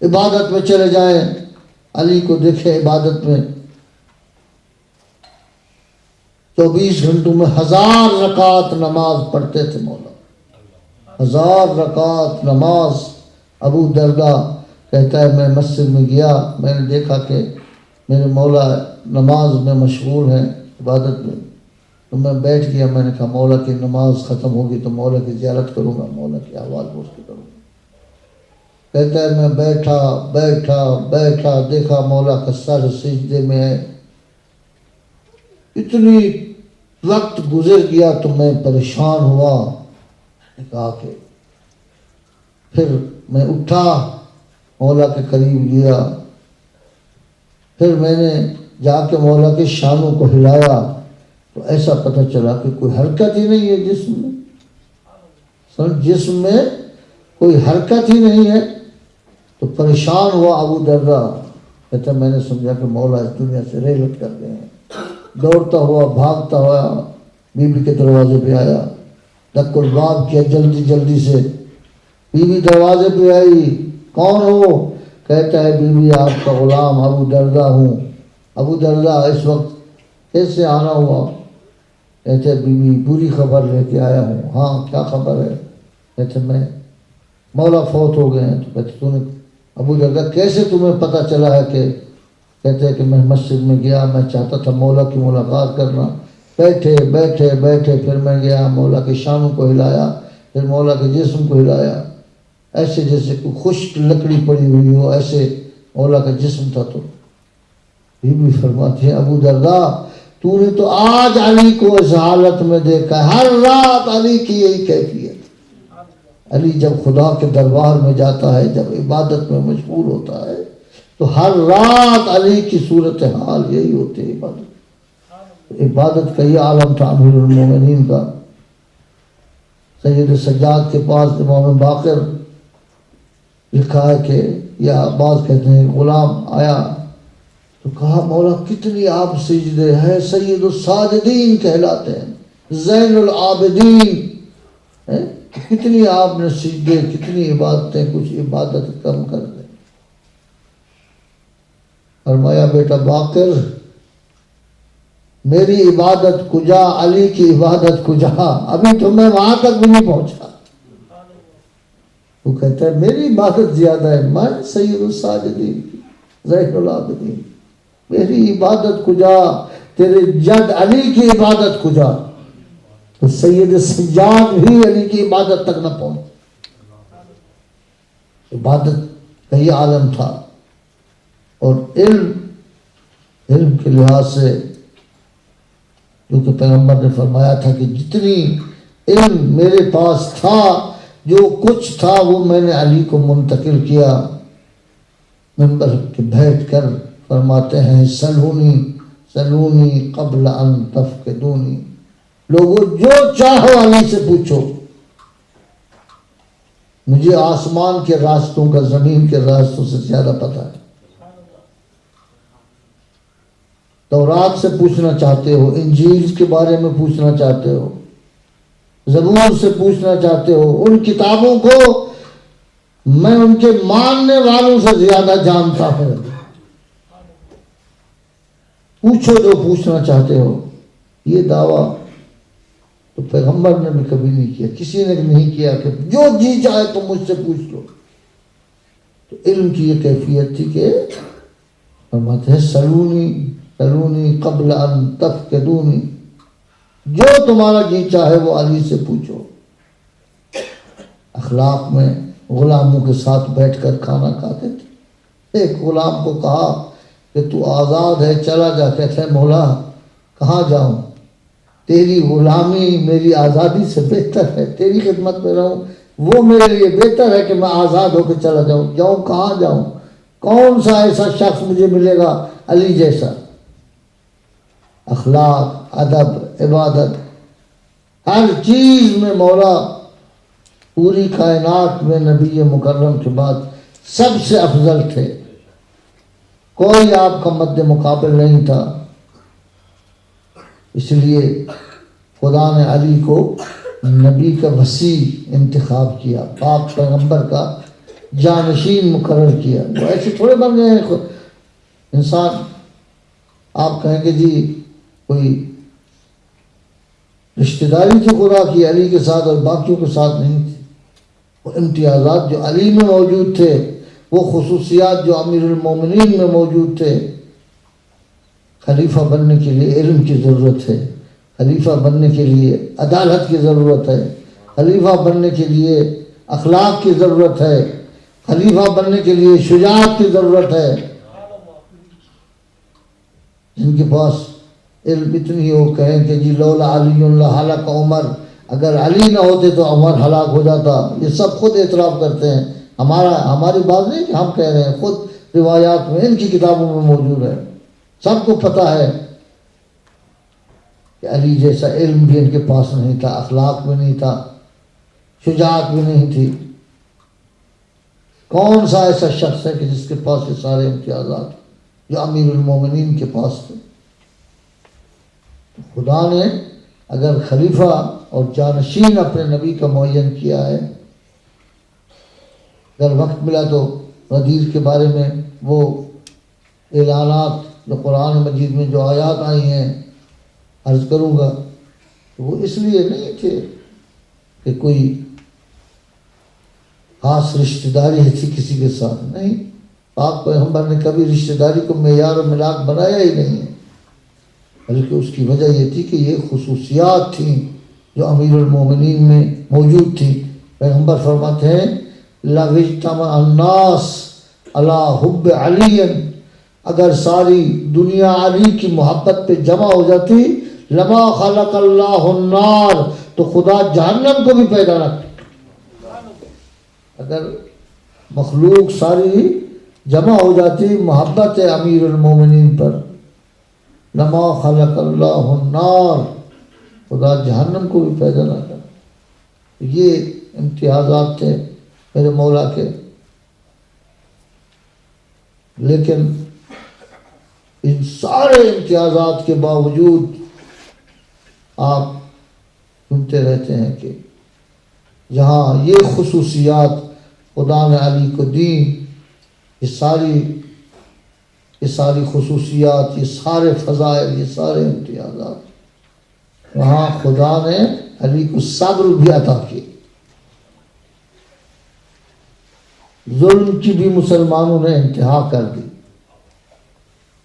عبادت میں چلے جائیں، علی کو دیکھیں عبادت میں 24 گھنٹوں میں 1000 رکعت نماز پڑھتے تھے مولا، 1000 رکعت نماز۔ ابو درداء کہتا ہے میں مسجد میں گیا، میں نے دیکھا کہ میرے مولا نماز میں مشغول ہیں، عبادت میں، تو میں بیٹھ گیا۔ میں نے کہا مولا کی نماز ختم ہوگی تو مولا کی زیارت کروں گا، مولا کی احوال پوچھ کروں گا۔ کہتا ہے میں بیٹھا دیکھا مولا کا سر سجدے میں ہے۔ اتنی وقت گزر گیا تو میں پریشان ہوا، میں نے کہا کہ پھر میں اٹھا، مولا کے قریب گیا، پھر میں نے جا کے مولا کے شانوں کو ہلایا تو ایسا پتہ چلا کہ کوئی حرکت ہی نہیں ہے جسم میں، جسم میں کوئی حرکت ہی نہیں ہے۔ تو پریشان ہوا ابو درداء، کہتا میں نے سمجھا کہ مولا اس دنیا سے رحلت کر گئے ہیں۔ دوڑتا ہوا بھاگتا ہوا بی بی کے دروازے پہ آیا، دق الباب کیا جلدی سے۔ بی بی دروازے پہ آئی، کون ہو؟ کہتا ہے بی بی آپ کا غلام ابو درداء ہوں۔ ابو درداء اس وقت کیسے آنا ہوا؟ کہتے بی بی بری خبر لے کے آیا ہوں۔ ہاں کیا خبر ہے؟ کہتے میں مولا فوت ہو گئے ہیں۔ تو کہتے تو نے ابو درداء کیسے تمہیں پتہ چلا ہے کہ؟ کہتے ہیں کہ میں مسجد میں گیا، میں چاہتا تھا مولا کی ملاقات کرنا، بیٹھے پھر میں گیا، مولا کے شانوں کو ہلایا، پھر مولا کے جسم کو ہلایا، ایسے جیسے کوئی خشک لکڑی پڑی ہوئی ہو، ایسے مولا کا جسم تھا۔ تو بی بی فرماتی ہے ابو درداء تو نے تو آج علی کو اس حالت میں دیکھا، ہر رات علی کی یہی کیفیت۔ علی جب خدا کے دربار میں جاتا ہے، جب عبادت میں مشغول ہوتا ہے تو ہر رات علی کی صورتحال یہی ہوتی ہے۔ عبادت کا یہ عالم تھا امیر المومنین کا۔ سید سجاد کے پاس امام باقر لکھا ہے کہ یا بعض کہتے ہیں غلام آیا تو کہا مولا کتنی آپ سجدے ہیں، سید الساجدین کہلاتے ہیں، زین العابدین، کتنی آپ نے سجدے، کتنی عبادتیں، کچھ عبادت کم کر دیں۔ فرمایا بیٹا باقر میری عبادت کجا، علی کی عبادت کجا، ابھی تو میں وہاں تک بھی نہیں پہنچا۔ وہ کہتا ہے میری عبادت زیادہ ہے، میں سید الساجدین زین العابدین، میری عبادت کجا، تیرے جد علی کی عبادت کجا۔ تو سید سجاد بھی علی کی عبادت تک نہ پہنچ۔ عبادت کا یہ عالم تھا۔ اور علم کے لحاظ سے جو کہ پیغمبر نے فرمایا تھا کہ جتنی علم میرے پاس تھا، جو کچھ تھا وہ میں نے علی کو منتقل کیا۔ منبر کے بیٹھ کر فرماتے ہیں سلونی قبل ان تفقدونی، لوگوں جو چاہو علی سے پوچھو، مجھے آسمان کے راستوں کا زمین کے راستوں سے زیادہ پتہ ہے۔ تورات سے پوچھنا چاہتے ہو، انجیل کے بارے میں پوچھنا چاہتے ہو، زبور سے پوچھنا چاہتے ہو، ان کتابوں کو میں ان کے ماننے والوں سے زیادہ جانتا ہوں، پوچھو جو پوچھنا چاہتے ہو۔ یہ دعویٰ تو پیغمبر نے بھی کبھی نہیں کیا، کسی نے نہیں کیا کہ جو جی چاہے تو مجھ سے پوچھ لو۔ تو علم کی یہ کیفیت تھی کہ فرماتے ہیں سلونی قبل ان تفقدونی، جو تمہارا جی چاہے وہ علی سے پوچھو۔ اخلاق میں غلاموں کے ساتھ بیٹھ کر کھانا کھاتے تھے۔ ایک غلام کو کہا کہ تو آزاد ہے چلا جا، کہتے ہیں مولا کہاں جاؤں، تیری غلامی میری آزادی سے بہتر ہے، تیری خدمت میں رہوں وہ میرے لیے بہتر ہے کہ میں آزاد ہو کے چلا جاؤں کہاں جاؤں، کون سا ایسا شخص مجھے ملے گا علی جیسا۔ اخلاق، ادب، عبادت، ہر چیز میں مولا پوری کائنات میں نبی مکرم کے بعد سب سے افضل تھے، کوئی آپ کا مد مقابل نہیں تھا۔ اس لیے خدا نے علی کو نبی کا وسیع انتخاب کیا، پاک پیغمبر کا جانشین مقرر کیا. وہ ایسے تھوڑے بن گئے ہیں انسان. آپ کہیں کہ جی کوئی رشتہ داری تھی خدا کی علی کے ساتھ اور باقیوں کے ساتھ نہیں تھی. وہ امتیازات جو علی میں موجود تھے، وہ خصوصیات جو امیر المومنین میں موجود تھے. خلیفہ بننے کے لیے علم کی ضرورت ہے، خلیفہ بننے کے لیے عدالت کی ضرورت ہے، خلیفہ بننے کے لیے اخلاق کی ضرورت ہے، خلیفہ بننے کے لیے شجاعت کی ضرورت ہے. جن کے پاس علم اتنی ہو کہیں کہ جی لولا علی اللہ ہلاک عمر، اگر علی نہ ہوتے تو عمر ہلاک ہو جاتا. یہ سب خود اعتراف کرتے ہیں، ہماری بات نہیں کہ ہم کہہ رہے ہیں، خود روایات میں ان کی کتابوں میں موجود ہے. سب کو پتہ ہے کہ علی جیسا علم بھی ان کے پاس نہیں تھا، اخلاق بھی نہیں تھا، شجاعت بھی نہیں تھی. کون سا ایسا شخص ہے کہ جس کے پاس یہ سارے امتیازات جو امیر المومنین کے پاس تھے؟ خدا نے اگر خلیفہ اور جانشین اپنے نبی کا معین کیا ہے، اگر وقت ملا تو غدیر کے بارے میں وہ اعلانات جو قرآن مجید میں جو آیات آئی ہیں عرض کروں گا. وہ اس لیے نہیں تھے کہ کوئی خاص رشتہ داری تھی کسی کے ساتھ، نہیں. پاک پیغمبر نے کبھی رشتہ داری کو معیار و ملاک بنایا ہی نہیں ہے، بلکہ اس کی وجہ یہ تھی کہ یہ خصوصیات تھیں جو امیر المومنین میں موجود تھی. پیغمبر فرماتے ہیں لَوِ اجْتَمَعَ النَّاسُ عَلَىٰ حُبِّ عَلِيٍّ، اگر ساری دنیا علی کی محبت پہ جمع ہو جاتی، لما خلق اللہ النار، تو خدا جہنم کو بھی پیدا نہ کرتا. اگر مخلوق ساری جمع ہو جاتی محبت امیر المومنین پر، لما خلق اللہ النار، خدا جہنم کو بھی پیدا نہ کرتا. یہ امتیازات تھے میرے مولا کے. لیکن ان سارے امتیازات کے باوجود آپ سنتے رہتے ہیں کہ جہاں یہ خصوصیات خدا نے علی کو دی، یہ ساری خصوصیات، یہ سارے فضائل، یہ سارے امتیازات، وہاں خدا نے علی کو صبر بھی عطا کیا. ظلم کی بھی مسلمانوں نے انتہا کر دی.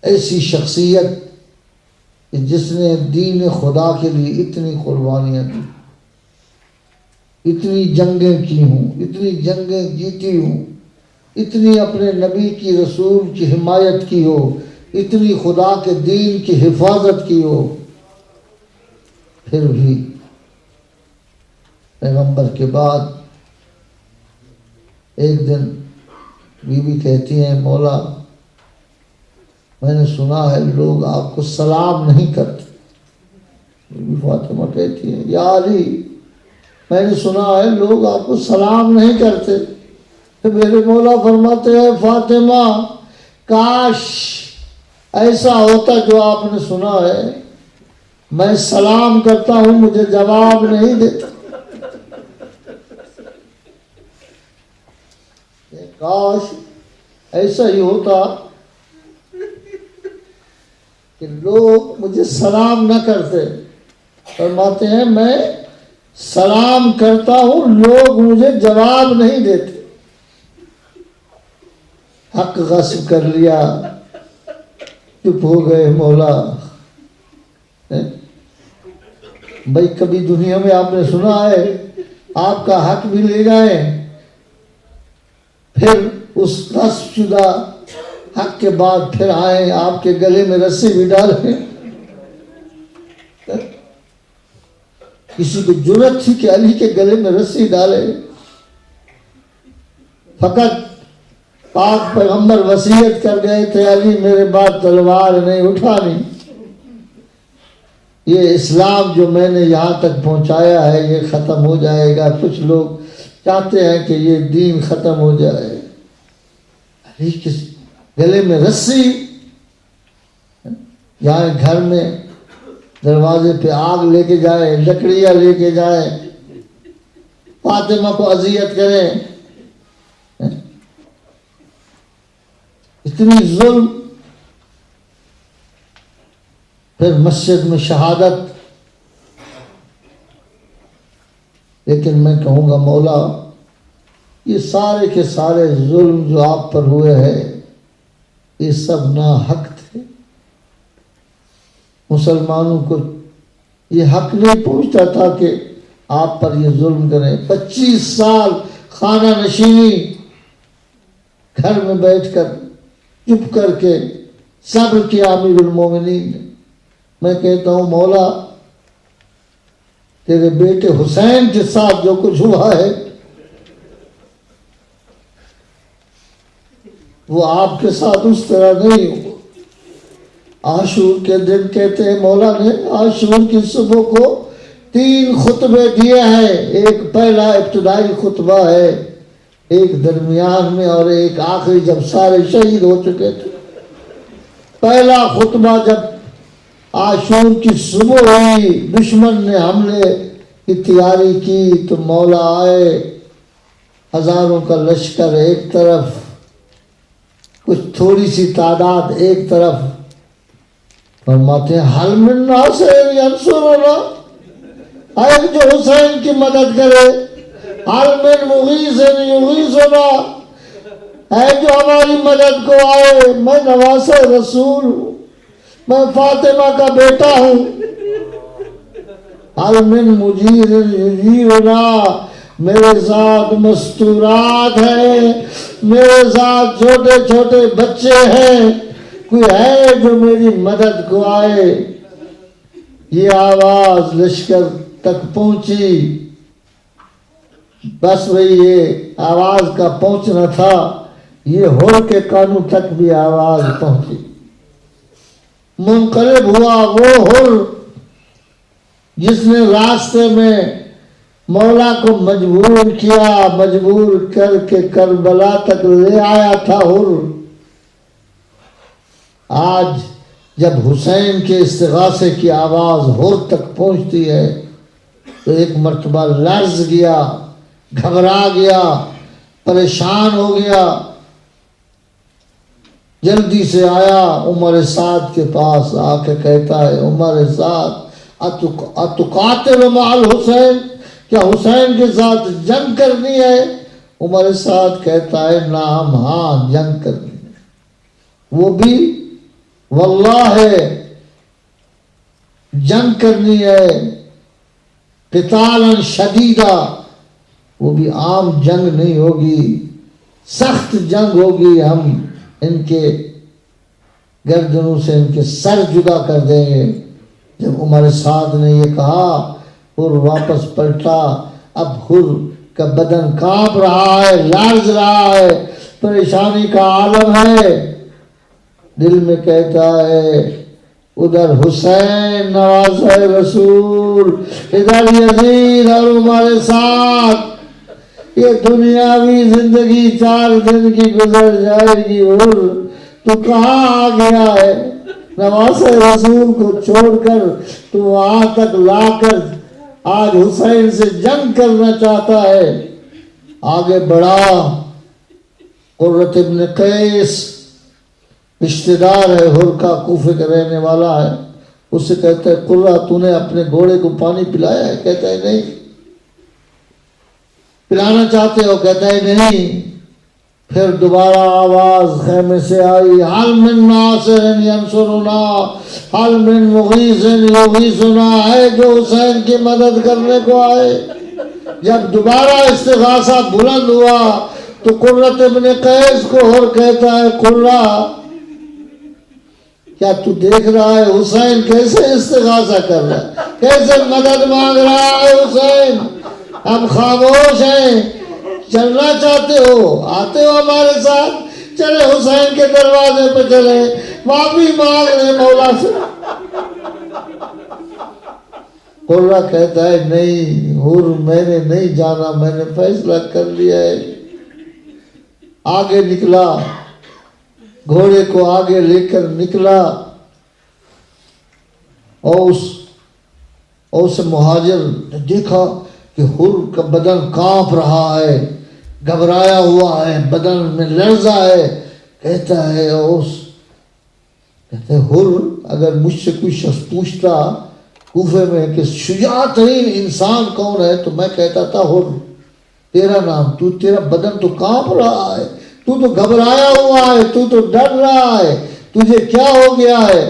ایسی شخصیت کہ جس نے دین خدا کے لیے اتنی قربانیاں دی، اتنی جنگیں کی ہوں، اتنی جنگیں جیتی ہوں، اتنی اپنے نبی کی رسول کی حمایت کی ہو، اتنی خدا کے دین کی حفاظت کی ہو، پھر بھی پیغمبر کے بعد ایک دن بی بی کہتی ہیں مولا میں نے سنا ہے لوگ آپ کو سلام نہیں کرتے. بی بی فاطمہ کہتی ہیں یا علی میں نے سنا ہے لوگ آپ کو سلام نہیں کرتے. تو میرے مولا فرماتے ہیں فاطمہ کاش ایسا ہوتا جو آپ نے سنا ہے، میں سلام کرتا ہوں مجھے جواب نہیں دیتا. کاش ایسا ہی ہوتا کہ لوگ مجھے سلام نہ کرتے. فرماتے ہیں میں سلام کرتا ہوں لوگ مجھے جواب نہیں دیتے. حق غصب کر لیا، چپ ہو گئے مولا. بھائی کبھی دنیا میں آپ نے سنا ہے آپ کا حق بھی لے جائیں، پھر اس غصب شدہ حق کے بعد پھر آئیں آپ کے گلے میں رسی بھی ڈالیں؟ کسی کو جرأت تھی کہ علی کے گلے میں رسی ڈالے؟ فقط پاک پیغمبر وصیت کر گئے تھے علی میرے بعد تلوار نہیں اٹھانی. یہ اسلام جو میں نے یہاں تک پہنچایا ہے یہ ختم ہو جائے گا. کچھ لوگ چاہتے ہیں کہ یہ دین ختم ہو جائے. علی کے گلے میں رسی، یہاں گھر میں دروازے پہ آگ لے کے جائے، لکڑیاں لے کے جائے، فاطمہ کو اذیت کریں، اتنی ظلم. پھر مسجد میں شہادت. لیکن میں کہوں گا مولا یہ سارے کے سارے ظلم جو آپ پر ہوئے ہیں یہ سب ناحق تھے. مسلمانوں کو یہ حق نہیں پہنچتا تھا کہ آپ پر یہ ظلم کریں. 25 سال خانہ نشینی، گھر میں بیٹھ کر چپ کر کے صبر کیا امیر المومنین نے. میں کہتا ہوں مولا تیرے بیٹے حسین کے ساتھ جو کچھ ہوا ہے وہ آپ کے ساتھ اس طرح نہیں ہوا. عاشور کے دن کہتے ہیں مولا نے عاشور کی صبح کو 3 خطبے دیے ہیں. ایک پہلا ابتدائی خطبہ ہے، ایک درمیان میں اور ایک آخری جب سارے شہید ہو چکے تھے. پہلا خطبہ جب عاشور کی صبح ہوئی، دشمن نے حملے کی تیاری کی تو مولا آئے، ہزاروں کا لشکر ایک طرف، کچھ تھوڑی سی تعداد ایک طرف. فرماتے ہیں حل من ناصر ینصرنا، اے جو حسین کی مدد کرے. حل من مغیث یغیثنا، اے جو ہماری مدد کو آئے. میں نواز رسول ہوں، میں فاطمہ کا بیٹا ہوں. حل من مجیر یجیرنا، میرے ساتھ مستورات ہیں، میرے ساتھ چھوٹے چھوٹے بچے ہیں، کوئی ہے جو میری مدد کو آئے. یہ آواز لشکر تک پہنچی. بس وہی یہ آواز کا پہنچنا تھا، یہ ہور کے کانوں تک بھی آواز پہنچی. منقلب ہوا وہ ہر جس نے راستے میں مولا کو مجبور کیا، مجبور کر کے کربلا تک لے آیا تھا ہر. آج جب حسین کے استغاثے کی آواز ہر تک پہنچتی ہے تو ایک مرتبہ لرز گیا، گھبرا گیا، پریشان ہو گیا. جلدی سے آیا عمر سعد کے پاس، آ کے کہتا ہے عمر سعد اتقاتل مع الحسین، کیا حسین کے ساتھ جنگ کرنی ہے؟ عمر سعد کہتا ہے نعم، ہاں جنگ کرنی ہے. وہ بھی واللہ جنگ کرنی ہے، قتالا شدیدا. وہ بھی عام جنگ نہیں ہوگی، سخت جنگ ہوگی. ہم ان کے گردنوں سے ان کے سر جدا کر دیں گے. جب عمر سعد نے یہ کہا اور واپس پلٹا. اب خود کا بدن کانپ رہا ہے، لرز رہا ہے، پریشانی کا عالم ہے. دل میں کہتا ہے ادھر حسین نواز رسول، ادھر یزید اور عمر سعد. یہ دنیاوی زندگی 4 دن کی گزر جائے گی اور تو کہاں آ گیا ہے؟ نواز رسول کو چھوڑ کر تو وہاں تک لا کر آج حسین سے جنگ کرنا چاہتا ہے. آگے بڑھا. قرۃ ابن قیس رشتہ دار ہے، ہر کا، کوفے کا رہنے والا ہے. اس سے کہتا ہے قرہ تو نے اپنے گھوڑے کو پانی پلایا ہے؟ کہتا ہے نہیں. پلانا چاہتے ہو؟ کہتا ہے نہیں. پھر دوبارہ آواز خیمے سے آئی حل من ناصر ینصرنا، حل من مغیث یغیثنا، ہے جو حسین کی مدد کرنے کو آئے. جب دوبارہ استغاثہ بلند ہوا تو قرۃ ابن قیس کو اور کہتا ہے قرہ کیا تو دیکھ رہا ہے حسین کیسے استغاثہ کر رہا ہے، کیسے مدد مانگ رہا ہے حسین؟ ہم خاموش ہیں. چلنا چاہتے ہو؟ آتے ہو ہمارے ساتھ؟ چلے حسین کے دروازے پہ چلے، معافی مانگ لیں مولا سے. قرہ کہتا ہے نہیں حر، میں نے نہیں جانا، میں نے فیصلہ کر لیا ہے. آگے نکلا، گھوڑے کو آگے لے کر نکلا. اور اس مہاجر نے دیکھا کہ حر کا بدن کانپ رہا ہے، گھبرایا ہوا ہے، بدن میں لرزہ ہے. کہتا ہے حر، اگر مجھ سے کوئی شخص پوچھتا کوفے میں کہ شجاع ترین انسان کون ہے، تو میں کہتا تھا حر. تیرا نام، تیرا بدن تو کانپ رہا ہے، تو گھبرایا ہوا ہے، تو ڈر رہا ہے، تجھے کیا ہو گیا ہے؟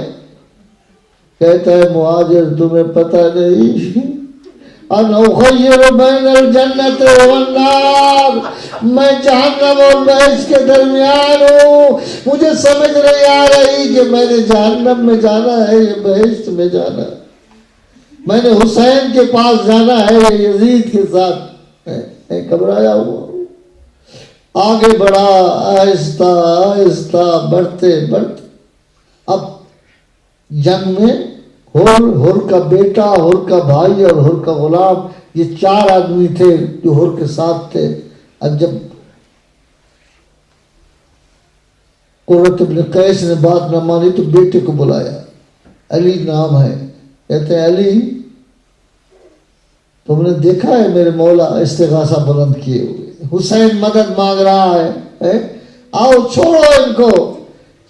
کہتا ہے مہاجر تمہیں پتہ نہیں، انا اخیر بین الجنت والنار، میں جہنم اور بہشت کے درمیان ہوں. مجھے سمجھ نہیں آ رہی کہ میں نے جہنم میں جانا ہے یا بہشت میں جانا ہے، میں نے حسین کے پاس جانا ہے یا یزید کے ساتھ. گھبرایا ہوا آگے بڑھا، آہستہ آہستہ بڑھتے بڑھتے. اب جنگ میں حر کا بیٹا، حر کا بھائی اور حر کا غلام، یہ 4 آدمی تھے جو حر کے ساتھ تھے. اب جب قرۃ بن قیس نے بات نہ مانی تو بیٹے کو بلایا، علی نام ہے. کہتے ہیں علی تم نے دیکھا ہے میرے مولا استغاثہ بلند کیے ہوئے، حسین مدد مانگ رہا ہے، آؤ چھوڑو ان کو.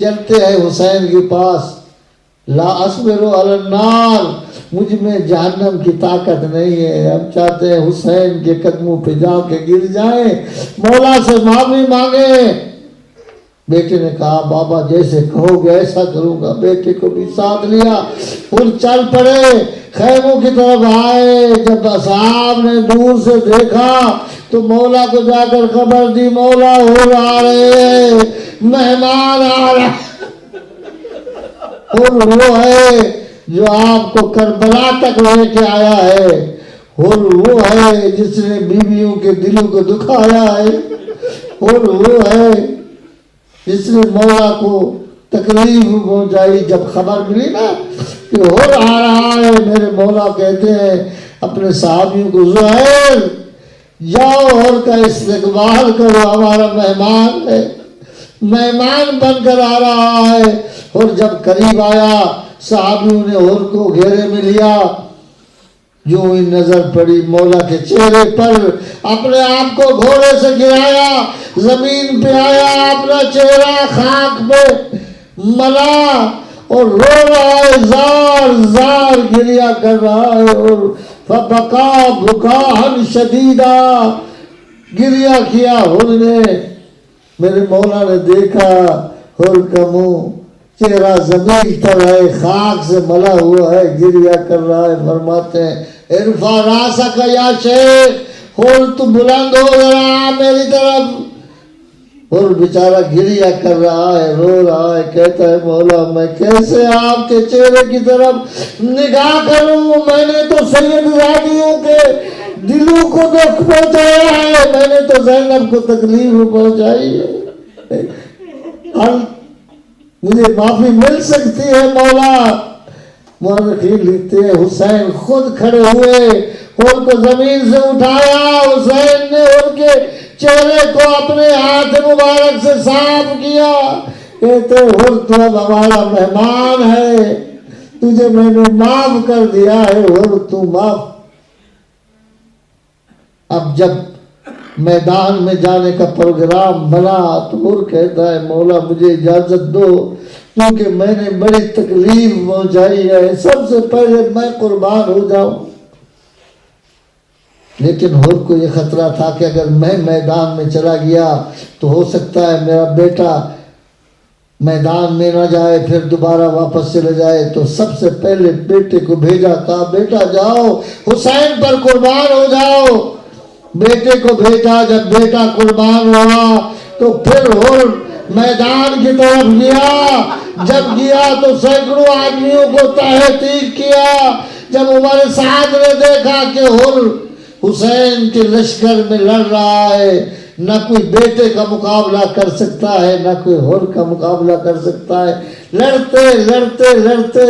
چلتے ہیں حسین کے پاس. لا اصبر علی النار، مجھ میں جہنم کی طاقت نہیں ہے. ہم چاہتے ہیں حسین کے قدموں پہ جا کے گر جائیں، مولا سے معافی مانگیں. بیٹے نے کہا بابا جیسے کہو گے ایسا کروں گا. بیٹے کو بھی ساتھ لیا، پھر چل پڑے، خیموں کی طرف آئے. جب اصحاب نے دور سے دیکھا تو مولا کو جا کر خبر دی، مولا حر آ رہے، مہمان آ رہے. حر وہ ہے جو آپ کو کربلا تک لے کے آیا ہے. حر وہ ہے جس نے بیویوں کے دلوں کو دکھایا ہے. حر وہ ہے جس نے مولا کو تکلیف پہنچائی. جب خبر ملی نا کہ حر آ رہا ہے، میرے مولا کہتے ہیں اپنے صحابیوں کو زہیر جاؤ حر کا استقبال کرو، ہمارا مہمان ہے، مہمان بن کر آ رہا ہے. اور جب قریب آیا صحابیوں نے حر کو گھیرے میں لیا. جو ہی نظر پڑی مولا کے چہرے پر، اپنے آپ کو گھوڑے سے گرایا، زمین پہ آیا، اپنا چہرہ خاک پہ ملا اور رو رہا ہے، زار زار گریا کر رہا ہے. اور فبکا بکاء شدیدا، گریا کیا حر نے. میرے مولا نے دیکھا حر کا منہ، چہرہ زمین پر ہے، خاک سے ملا ہوا ہے، گریا کر رہا ہے. فرماتے ہیں ارفع راسک یا شیخ، حر تو بلند ہو رہا میری طرف. حر بیچارہ گریا کر رہا ہے، رو رہا ہے. کہتا ہے مولا میں کیسے آپ کے چہرے کی طرف نگاہ کروں، میں نے تو سید زادیوں کے دلوں کو دکھ پہنچایا ہے، میں نے تو زینب کو تکلیف پہنچائی ہے. مجھے معافی مل سکتی ہے مولا. مورخین لکھتے ہیں حسین خود کھڑے ہوئے، حر کو زمین سے اٹھایا. حسین نے حر کے چہرے کو اپنے ہاتھ مبارک سے صاف کیا. کہتے حر تو اب ہمارا مہمان ہے، تجھے میں نے معاف کر دیا ہے، حر تو معاف. اب جب میدان میں جانے کا پروگرام بنا تو حر کہتا ہے مولا مجھے اجازت دو، کیونکہ میں نے بڑی تکلیف پہنچائی ہے، سب سے پہلے میں قربان ہو جاؤں. لیکن حر کو یہ خطرہ تھا کہ اگر میں میدان میں چلا گیا تو ہو سکتا ہے میرا بیٹا میدان میں نہ جائے، پھر دوبارہ واپس چلے جائے. تو سب سے پہلے بیٹے کو بھیجا، کہا بیٹا جاؤ حسین پر قربان ہو جاؤ. بیٹے کو بھیجا. جب بیٹا قربان ہوا تو پھر حر میدان کی طرف گیا. جب گیا تو سینکڑوں آدمیوں کو تحقیق کیا. جب عمر سعد نے دیکھا کہ حر حسین کے لشکر میں لڑ رہا ہے، نہ کوئی بیٹے کا مقابلہ کر سکتا ہے، نہ کوئی حر کا مقابلہ کر سکتا ہے، لڑتے لڑتے لڑتے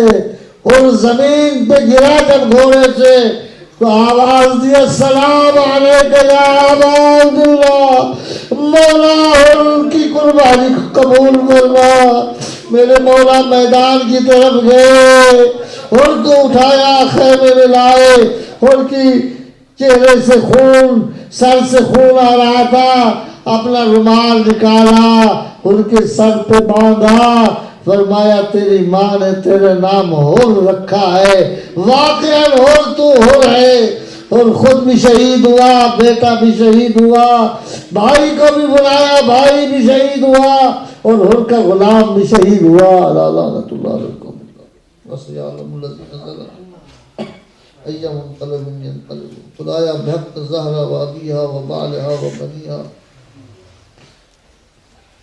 حر زمین پہ گرا جب گھوڑے سے تو آواز دیا السلام علیکہ یا ابا عبداللہ، مولا حر کی قربانی قبول فرما. میرے مولا میدان کی طرف گئے، حر کو اٹھایا، خیمے میں لائے، حر کی چہرے سے خون، سر سے خون آ رہا تھا، اپنا رومال نکالا، ان کے سر پہ باندھا، فرمایا تیری ماں نے تیرے نام ہور رکھا ہے، واقعاً ہور تو ہور ہے، اور خود بھی شہید ہوا، بیٹا بھی شہید ہوا، بھائی کو بھی بلایا، بھائی بھی شہید ہوا، اور ہور کا غلام بھی شہید ہوا۔ لعنت اللہ علیکم وسیعلم الذین ظلموا ای منقلب ینقلبون۔ خدایا بحق زہرا و ابیہا و بالہا و بنیہا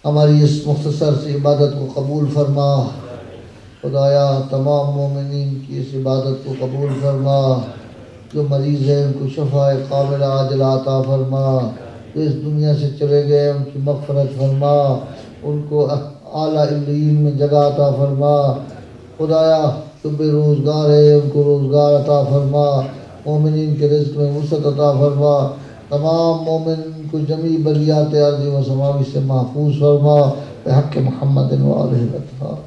ہماری اس مختصر سی عبادت کو قبول فرما۔ خدایا تمام مومنین کی اس عبادت کو قبول فرما، جو مریض ہیں ان کو شفاء قابلہ عاجلہ عطا فرما، جو اس دنیا سے چلے گئے ان کی مغفرت فرما، ان کو اعلیٰ علیین میں جگہ عطا فرما۔ خدایا جو بے روزگار ہے ان کو روزگار عطا فرما، مومنین کے رزق میں وسعت عطا فرما، تمام مومن کو جمیع بلیات ارضی و سماوی سے محفوظ فرما، بحق محمد و آلہ الاطہار۔